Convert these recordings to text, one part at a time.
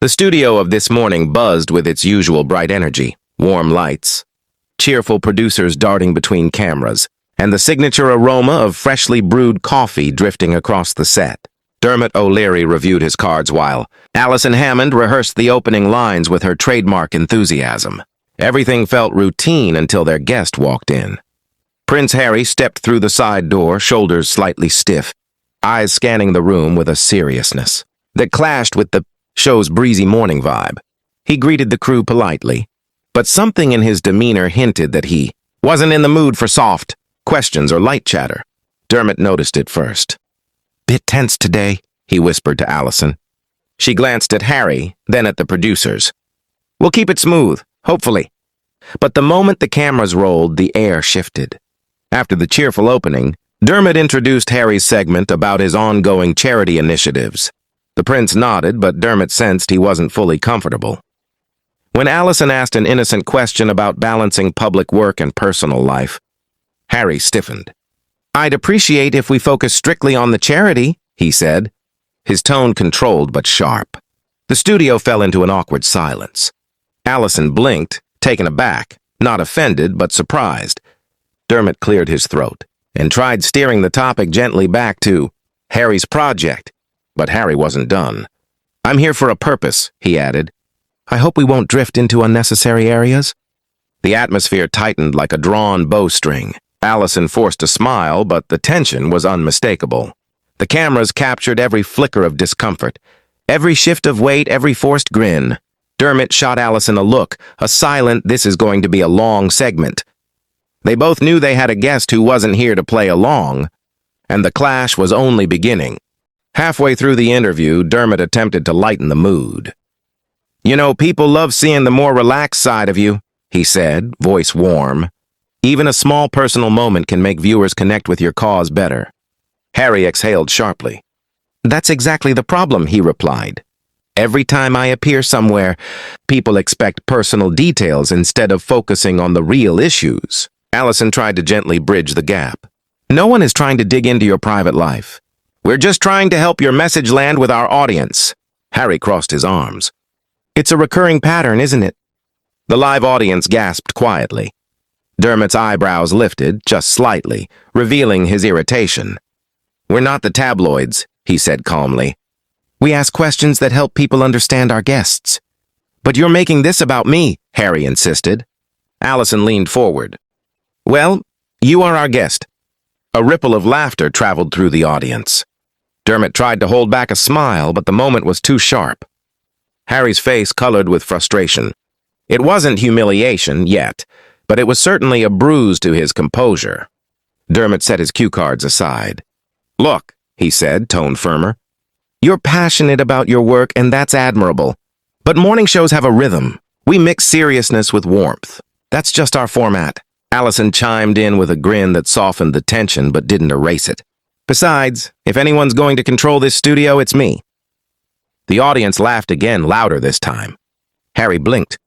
The studio of this morning buzzed with its usual bright energy, warm lights, cheerful producers darting between cameras, and the signature aroma of freshly brewed coffee drifting across the set. Dermot O'Leary reviewed his cards while Allison Hammond rehearsed the opening lines with her trademark enthusiasm. Everything felt routine until their guest walked in. Prince Harry stepped through the side door, shoulders slightly stiff, eyes scanning the room with a seriousness that clashed with the show's breezy morning vibe. He greeted the crew politely, but something in his demeanor hinted that he wasn't in the mood for soft questions or light chatter. Dermot noticed it first. "Bit tense today," he whispered to Allison. She glanced at Harry, then at the producers. "We'll keep it smooth, hopefully." But the moment the cameras rolled, the air shifted. After the cheerful opening, Dermot introduced Harry's segment about his ongoing charity initiatives. The prince nodded, but Dermot sensed he wasn't fully comfortable. When Allison asked an innocent question about balancing public work and personal life, Harry stiffened. "I'd appreciate if we focus strictly on the charity," he said, his tone controlled but sharp. The studio fell into an awkward silence. Allison blinked, taken aback, not offended but surprised. Dermot cleared his throat and tried steering the topic gently back to Harry's project, but Harry wasn't done. "I'm here for a purpose," he added. "I hope we won't drift into unnecessary areas." The atmosphere tightened like a drawn bowstring. Allison forced a smile, but the tension was unmistakable. The cameras captured every flicker of discomfort, every shift of weight, every forced grin. Dermot shot Allison a look, a silent, "This is going to be a long segment." They both knew they had a guest who wasn't here to play along, and the clash was only beginning. Halfway through the interview, Dermot attempted to lighten the mood. "You know, people love seeing the more relaxed side of you," he said, voice warm. "Even a small personal moment can make viewers connect with your cause better." Harry exhaled sharply. "That's exactly the problem," he replied. "Every time I appear somewhere, people expect personal details instead of focusing on the real issues." Allison tried to gently bridge the gap. "No one is trying to dig into your private life. We're just trying to help your message land with our audience." Harry crossed his arms. "It's a recurring pattern, isn't it?" The live audience gasped quietly. Dermot's eyebrows lifted, just slightly, revealing his irritation. "We're not the tabloids," he said calmly. "We ask questions that help people understand our guests." "But you're making this about me," Harry insisted. Allison leaned forward. "Well, you are our guest." A ripple of laughter traveled through the audience. Dermot tried to hold back a smile, but the moment was too sharp. Harry's face colored with frustration. It wasn't humiliation yet, but it was certainly a bruise to his composure. Dermot set his cue cards aside. "Look," he said, tone firmer. "You're passionate about your work, and that's admirable. But morning shows have a rhythm. We mix seriousness with warmth. That's just our format." Allison chimed in with a grin that softened the tension but didn't erase it. "Besides, if anyone's going to control this studio, it's me." The audience laughed again, louder this time. Harry blinked,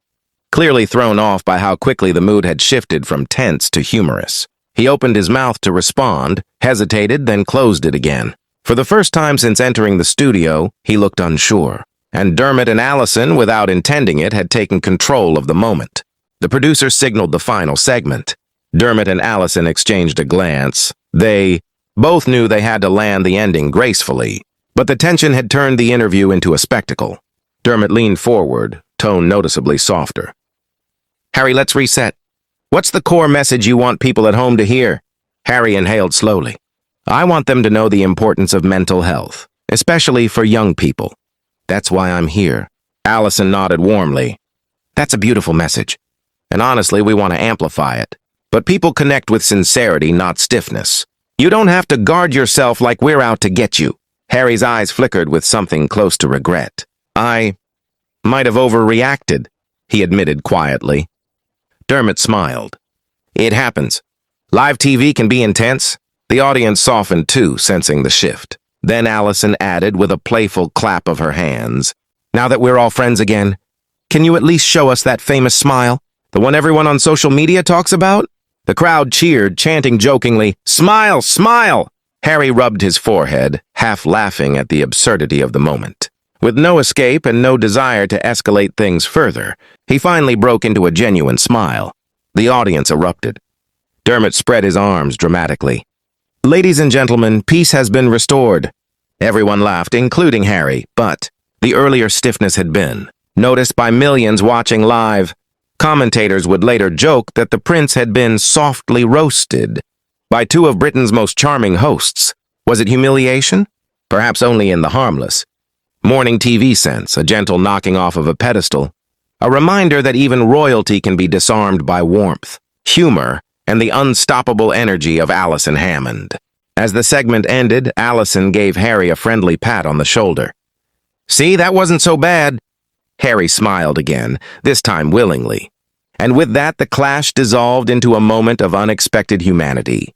clearly thrown off by how quickly the mood had shifted from tense to humorous. He opened his mouth to respond, hesitated, then closed it again. For the first time since entering the studio, he looked unsure, and Dermot and Allison, without intending it, had taken control of the moment. The producer signaled the final segment. Dermot and Allison exchanged a glance. They both knew they had to land the ending gracefully, but the tension had turned the interview into a spectacle. Dermot leaned forward, tone noticeably softer. "Harry, let's reset. What's the core message you want people at home to hear?" Harry inhaled slowly. "I want them to know the importance of mental health, especially for young people. That's why I'm here." Allison nodded warmly. "That's a beautiful message. And honestly, we want to amplify it. But people connect with sincerity, not stiffness. You don't have to guard yourself like we're out to get you." Harry's eyes flickered with something close to regret. "I might have overreacted," he admitted quietly. Dermot smiled. "It happens. Live TV can be intense." The audience softened too, sensing the shift. Then Allison added with a playful clap of her hands, "Now that we're all friends again, can you at least show us that famous smile? The one everyone on social media talks about?" The crowd cheered, chanting jokingly, "Smile, smile!" Harry rubbed his forehead, half laughing at the absurdity of the moment. With no escape and no desire to escalate things further, he finally broke into a genuine smile. The audience erupted. Dermot spread his arms dramatically. "Ladies and gentlemen, peace has been restored." Everyone laughed, including Harry, but the earlier stiffness had been noticed by millions watching live. Commentators would later joke that the prince had been softly roasted by two of Britain's most charming hosts. Was it humiliation? Perhaps only in the harmless morning TV sense, a gentle knocking off of a pedestal, a reminder that even royalty can be disarmed by warmth, humor, and the unstoppable energy of Allison Hammond. As the segment ended, Allison gave Harry a friendly pat on the shoulder. "See, that wasn't so bad." Harry smiled again, this time willingly. And with that, the clash dissolved into a moment of unexpected humanity.